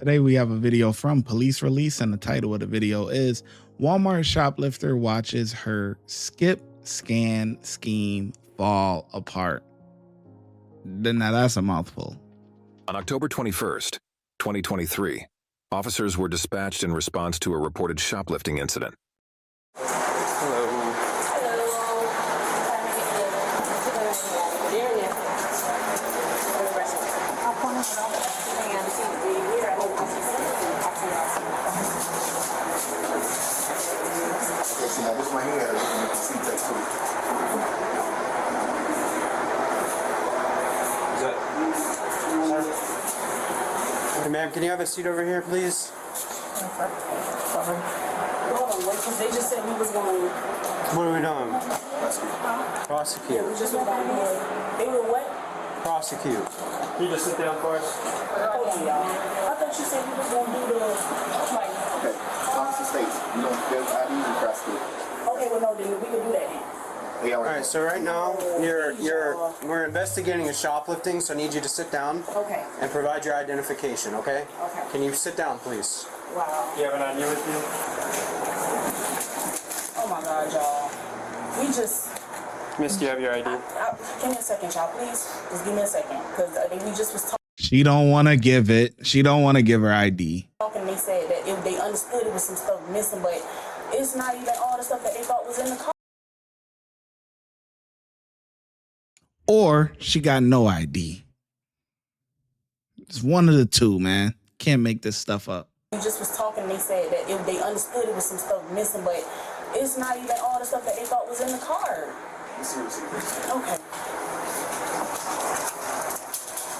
Today we have a video from Police Release, and the title of the video is Walmart Shoplifter Watches Her Skip Scan Scheme Fall Apart. Now that's a mouthful. On October 21st, 2023, officers were dispatched in response to a reported shoplifting incident. Hey, ma'am, can you have a seat over here, please? Sorry. Hold on, wait, because they just said we was going to... What are we doing? Prosecute. Yeah, we just was going to... They were what? Prosecute. Can you just sit down for us? Hold on, y'all. I thought you said we was going to do the... Like... Okay, Officer States, you don't get IDs and prosecute. Okay, well, no, then we can do that then. All right, so right now, we're investigating a shoplifting, so I need you to sit down Okay. and provide your identification, okay? Okay. Can you sit down, please? Wow. Do you have an ID with you? Oh, my God, y'all. We just... Miss, do you have your ID? Give me a second, y'all, please. Just give me a second, because I think we just was She don't want to give it. She don't want to give her ID. talking. They said that if they understood it was some stuff missing, but it's not even all the stuff that they thought was in the car. Or she got no ID. It's one of the two, man. Can't make this stuff up. We just was talking. They said that if they understood it was some stuff missing, but it's not even all the stuff that they thought was in the car. Okay.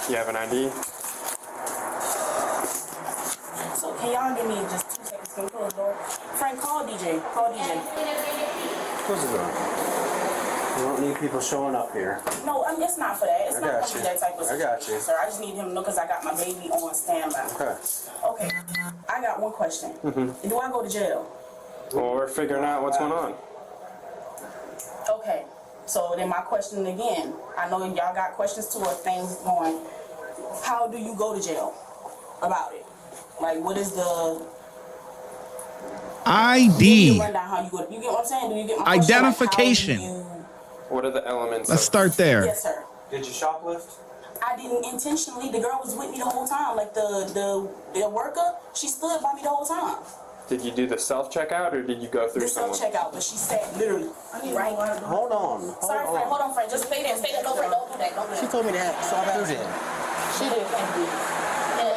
You have an ID? So can y'all give me just 2 seconds? Can you close the door? Frank, call DJ. Call DJ. Close the door. We don't need people showing up here. No, I mean, it's not for that. It's I not got gonna be you. that type of I got situation, you. sir. I just need him to know because I got my baby on standby. Okay. Okay. I got one question. Do I go to jail? Well, we're figuring out what's going on. Okay. So then my question again. I know y'all got questions too or things going. How do you go to jail about it? Like, what is the ID. rundown? How you go? You get what I'm saying? Do you get my question? Like, Identification. how do you... What are the elements? Let's start there. Yes, sir. Did you shoplift? I didn't intentionally. The girl was with me the whole time. Like the worker, she stood by me the whole time. Did you do the self-checkout or did you go through The someone? self-checkout, but she sat literally right. Hold on. Sorry, friend. Hold on, friend. Just stay there. Stay there. Don't do that. Don't do that. She told me that, so I got it. She did.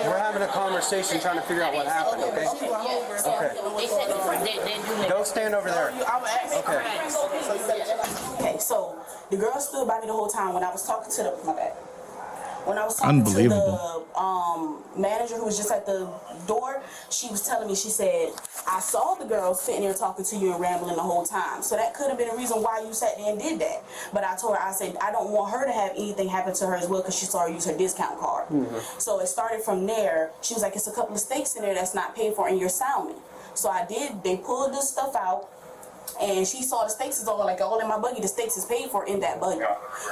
We're having a conversation trying to figure out what happened, okay? Okay. Go stand over there. Okay, so the girl stood by me the whole time when I was talking to the when I was talking to Unbelievable. the manager who was just at the door. She was telling me, she said, I saw the girl sitting there talking to you and rambling the whole time. So that could have been a reason why you sat there and did that. But I told her, I said, I don't want her to have anything happen to her as well because she saw her use her discount card. So it started from there. She was like, it's a couple of steaks in there that's not paid for in your salmon. So I did. They pulled this stuff out. And she saw the steaks is all in my buggy. The steaks is paid for in that buggy.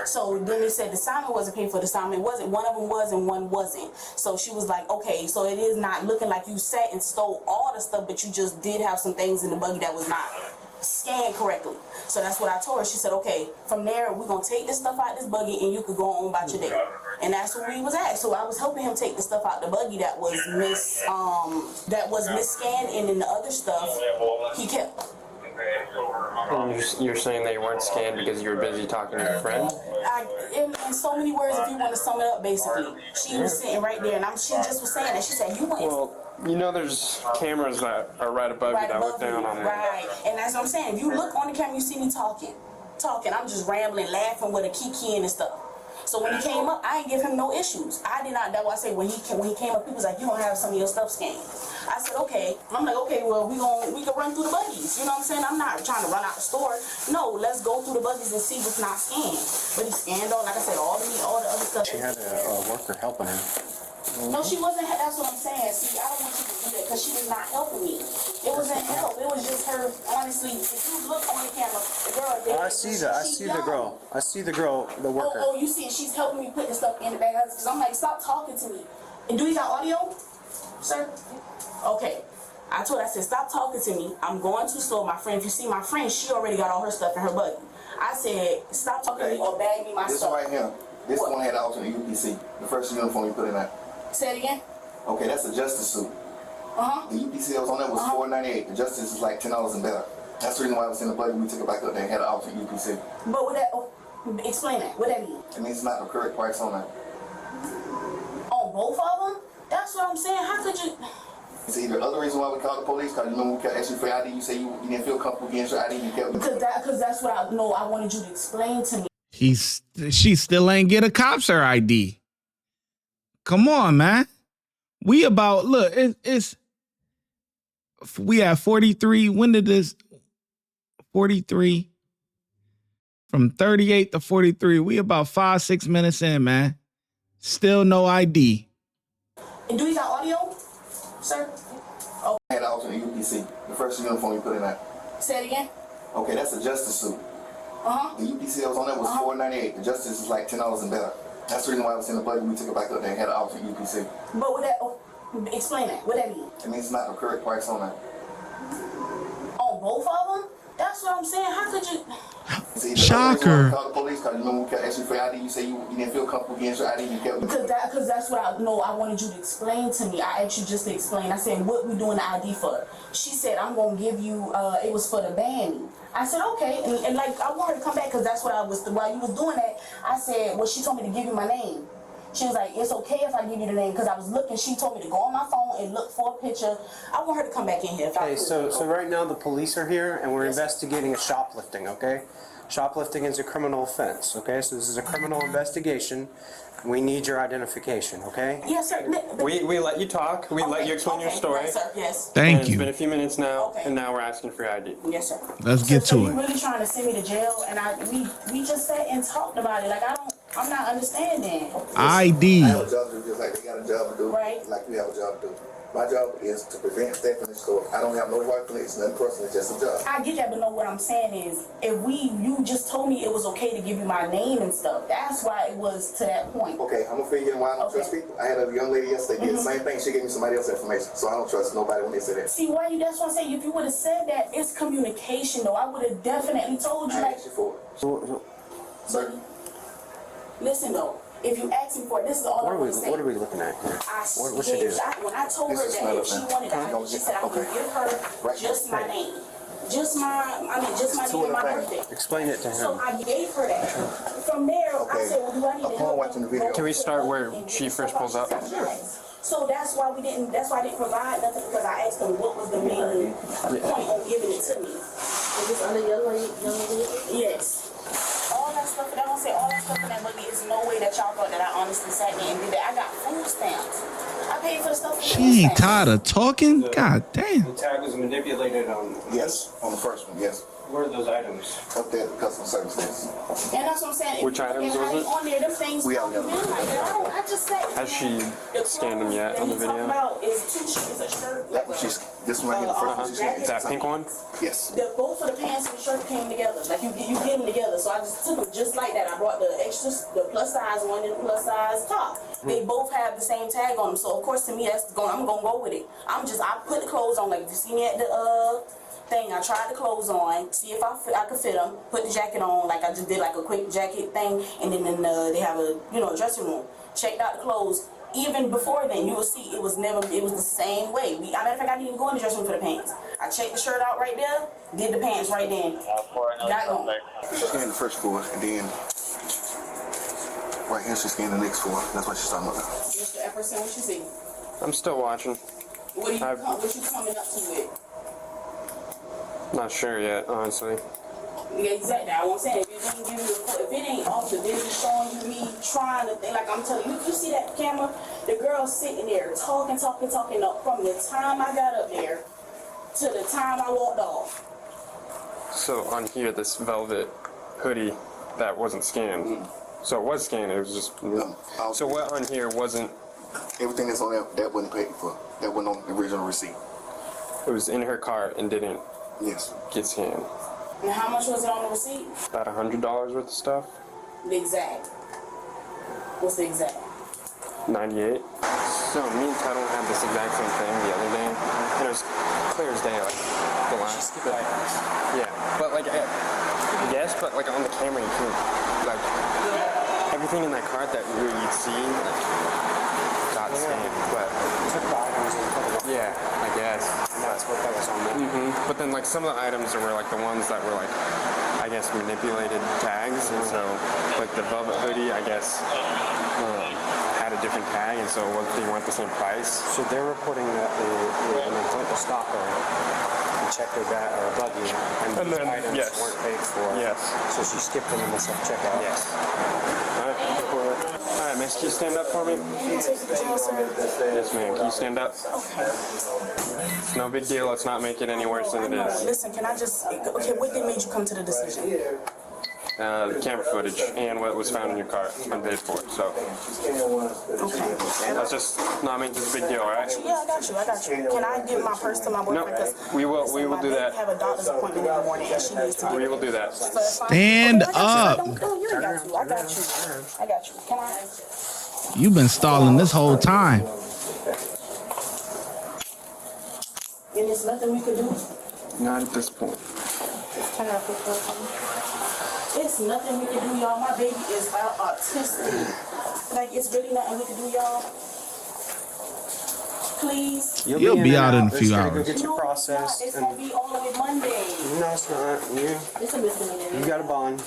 So then they said the salmon wasn't paid for. The salmon wasn't. One of them was and one wasn't. So she was like, okay, so it is not looking like you sat and stole all the stuff, but you just did have some things in the buggy that was not scanned correctly. So that's what I told her. She said, okay, from there we're gonna take this stuff out this buggy and you could go on about your day. And that's where we was at. So I was helping him take the stuff out the buggy that was mis-scanned, and then the other stuff he kept. You're saying they weren't scanned because you were busy talking to your friend? In so many words, if you want to sum it up, basically, she was sitting right there, and she just was saying that. She said, "You went." Well, you know, there's cameras that are right above you that look down on me. Right, and that's what I'm saying. If you look on the camera, you see me talking. I'm just rambling, laughing with a kiki and stuff. So when he came up, I ain't give him no issues. I did not. That's why I say when he came up, he was like, "You don't have some of your stuff scanned." I said, "Okay." I'm like, "Okay, well, we can run through the buggies." You know what I'm saying? I'm not trying to run out the store. No, let's go through the buggies and see what's not scanned. But he scanned all, like I said, all the meat, all the other stuff. She had a worker helping her. No, she wasn't. That's what I'm saying. See, I don't want you to do that because she was not helping me. It wasn't help. It was just her. Honestly, if you look on the camera, the girl. I see the girl. I see the girl, the worker. Oh, you see, she's helping me put the stuff in the bag. Because I'm like, stop talking to me. And do you got audio? sir? Okay. I told her, I said, stop talking to me. I'm going too slow. My friend, if you see my friend, she already got all her stuff in her buggy. I said, stop talking to me or bag me my This stuff. right here. This one had an alternate UPC. The first uniform you put in there. Say it again? Okay, that's a justice suit. Uh-huh. The UPC that was on there was $4.98. The justice is like $10 and better. That's the reason why I was in the buggy. We took it back up there and had an alternate UPC. But what that, explain that. What that mean? It means it's not the correct price on that. On both of them? That's what I'm saying. How could you? See, the other reason why we called the police, because you remember we kept asking for your ID, you say you didn't feel comfortable getting your ID, you kept... Because that's what I wanted you to explain to me. She still ain't get a cops her ID. Come on, man. We about, look, we have 43. When did this 43 from 38 to 43? We about 5-6 minutes in, man. Still no ID. And do you got audio, sir? I had an alternate UPC. The first uniform you put in there. Say it again? Okay, that's a justice suit. Uh-huh. The UPC that was on there was $4.98. The justice is like $10 and better. That's the reason why I was in the buggy. We took it back up there and had an alternate UPC. But what that, explain that. What that mean? It means it's not the correct price on that. On both of them? That's what I'm saying. How could you? See, Shocker. Call the police because you remember we kept asking for your ID. You say you didn't feel comfortable getting your ID. You kept... Because that's what I wanted you to explain to me. I asked you just to explain. I said, what we doing the ID for? She said, I'm going to give you, it was for the banding. I said, okay. And like, I want her to come back because that's what while you was doing that, I said, well, she told me to give you my name. She was like, it's okay if I give you the name because I was looking. She told me to go on my phone and look for a picture. I want her to come back in here. Okay, so right now the police are here and we're investigating a shoplifting, okay? Shoplifting is a criminal offense, okay? So this is a criminal investigation. We need your identification, okay? Yes, sir. We let you talk. We let you explain your story. Yes, sir. Yes. Thank It's you. been a few minutes now, Okay. and now we're asking for your ID. Yes, sir. Let's get So to you it. really trying to send me to jail? And we just sat and talked about it. Like I'm not understanding. ID. I have a job to do just like they got a job to do. Right. Like we have a job to do. My job is to prevent theft in the store. I don't have no white plates, nothing personal, it's just a job. I get that, but no, what I'm saying is, you just told me it was okay to give you my name and stuff. That's why it was to that point. Okay, I'm gonna figure you in why I don't trust people. I had a young lady yesterday did the same thing. She gave me somebody else's information, so I don't trust nobody when they say that. See, that's what I'm saying. If you would have said that, it's communication, though. I would have definitely told you. I Like, asked you for it. Sir, listen, though. If you ask me for it, this is all I want to say. What are we looking at here? What should do? When I told her This is that if she not a wanted thing. to, she said I would give her Right. just my name. Just my name and my birthday. Explain it to So him. I gave her that. From there, I Okay. said, well, do I need to Upon help watching the video. Can we start where she first pulls up? So that's why I didn't provide nothing because I asked them what was the main point on giving it to me. Is this under your lady? Yes. All that stuff, that don't say all that stuff in that movie is no way that y'all thought that I honestly sat there and did that. I got food stamps. I paid for the stuff for food She ain't stamps. tired of talking? God damn. The tag was manipulated on. yes, on the first one, yes. Where are those items? Up there at the customer service desk. And that's what I'm saying. Which items was it? On there, them things We come have in them. like that. I just said. Has she The scanned them yet clothes on the that he talking video? about is two shirts, a shirt. That one, this one right here, the first one she's Is that pink one? Yes. Both of the pants and the shirt came together. Like you get them together. So I just took them just like that. I brought the extras, the plus size one and the plus size top. They both have the same tag on them. So of course to me I'm gonna go with it. I put the clothes on. Like if you see me at the thing, I tried the clothes on, see if I could fit them. Put the jacket on. Like I just did like a quick jacket thing. And then they have a dressing room. Checked out the clothes. Even before then, you will see it was the same way. Matter of fact, I didn't even go in the dressing room for the pants. I checked the shirt out right there, did the pants right then. Got going. She scanned the first four, and then right here she scanned the next four. That's what she's talking about. Just the first thing what you see. I'm still watching. What you coming up to with? Not sure yet, honestly. Yeah, exactly. I won't say if it ain't off the video showing you me trying to think, like I'm telling you, you see that camera? The girl sitting there talking up from the time I got up there to the time I walked off. So on here, this velvet hoodie that wasn't scanned. So it was scanned. It was just. So what on here wasn't? Everything that's on that wasn't paid for. That wasn't on the original receipt. It was in her car and didn't Yes. get scanned. And how much was it on the receipt? About $100 worth of stuff. The exact. What's the exact? 98. So me and Ty don't have this exact same thing. skip items. Yeah, but like, yes, but like on the camera, you can't, like, everything in that cart that you'd see, like, got scanned, but, Took the items and put them up. yeah, I guess. And that's what that was on there. But then, like, some of the items were like the ones that were like, I guess, manipulated tags, and so, like, the velvet hoodie, I guess, had a different tag, and so they weren't the same price. So they're reporting that when they went to stop her and checked her bag or buggy, and these then, items yes. weren't paid for. Yes. So she skipped them in the self-checkout. Yes. All right, miss, can you stand up for me? Yes, ma'am. Can you stand up? It's no big deal. Let's not make it any worse than it is. Listen, can I just, okay, what then made you come to the decision? The camera footage and what was found in your car and paid for it. So Okay. let's just not make this a big deal, all right? Yeah, I got you. Can I give my purse to my boyfriend? No, 'Cause, we will listen, do my baby that. have a doctor's appointment in the morning and she needs to get We will do that. So if I- Stand I got up. you. No, you ain't got to. I got you. I got you. Can I? You've been stalling this whole time. And there's nothing we could do. Not at this point. Can I put her on? It's nothing we can do, y'all. My baby is autistic. Like, it's really nothing we can do, y'all. Please. You'll be out in a few It's gonna hours. Go get your No, process. it's gonna be all of it Monday. No, it's not. It's a misdemeanor. You got a bond.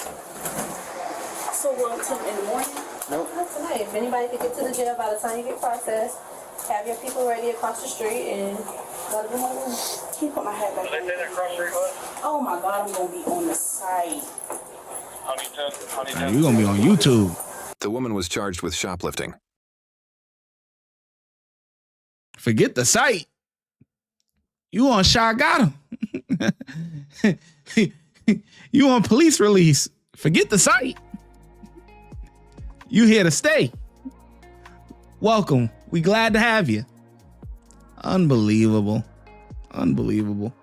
So we'll till in the morning. Nope. Not tonight. If anybody could get to the jail by the time you get processed, have your people ready across the street and gotta go home. Can you put my hat back on? Oh my God, I'm gonna be on the site. You're gonna be on YouTube. The woman was charged with shoplifting. Forget the site. You on ShyGotEm. You on police release. Forget the site. You here to stay. Welcome. We glad to have you. Unbelievable. Unbelievable.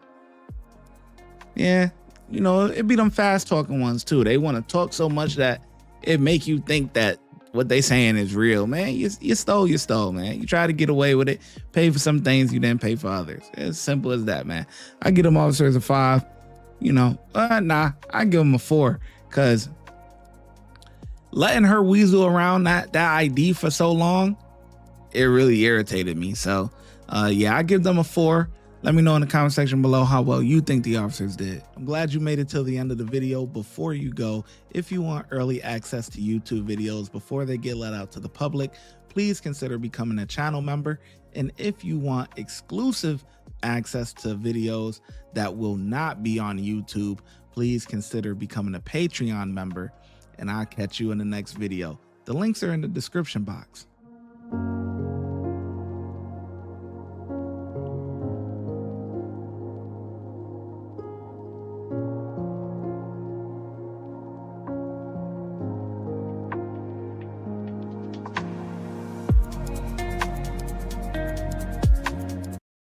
Yeah, you know, it be them fast talking ones too. They want to talk so much that it make you think that what they saying is real, man. You stole, man. You try to get away with it, pay for some things you didn't pay for others. It's simple as that, man. I give them officers a 5. You know, nah, I give them a 4 because letting her weasel around that ID for so long, it really irritated me. So, yeah, I give them a 4. Let me know in the comment section below how well you think the officers did. I'm glad you made it till the end of the video. Before you go, if you want early access to YouTube videos before they get let out to the public, please consider becoming a channel member. And if you want exclusive access to videos that will not be on YouTube, please consider becoming a Patreon member. And I'll catch you in the next video. The links are in the description box.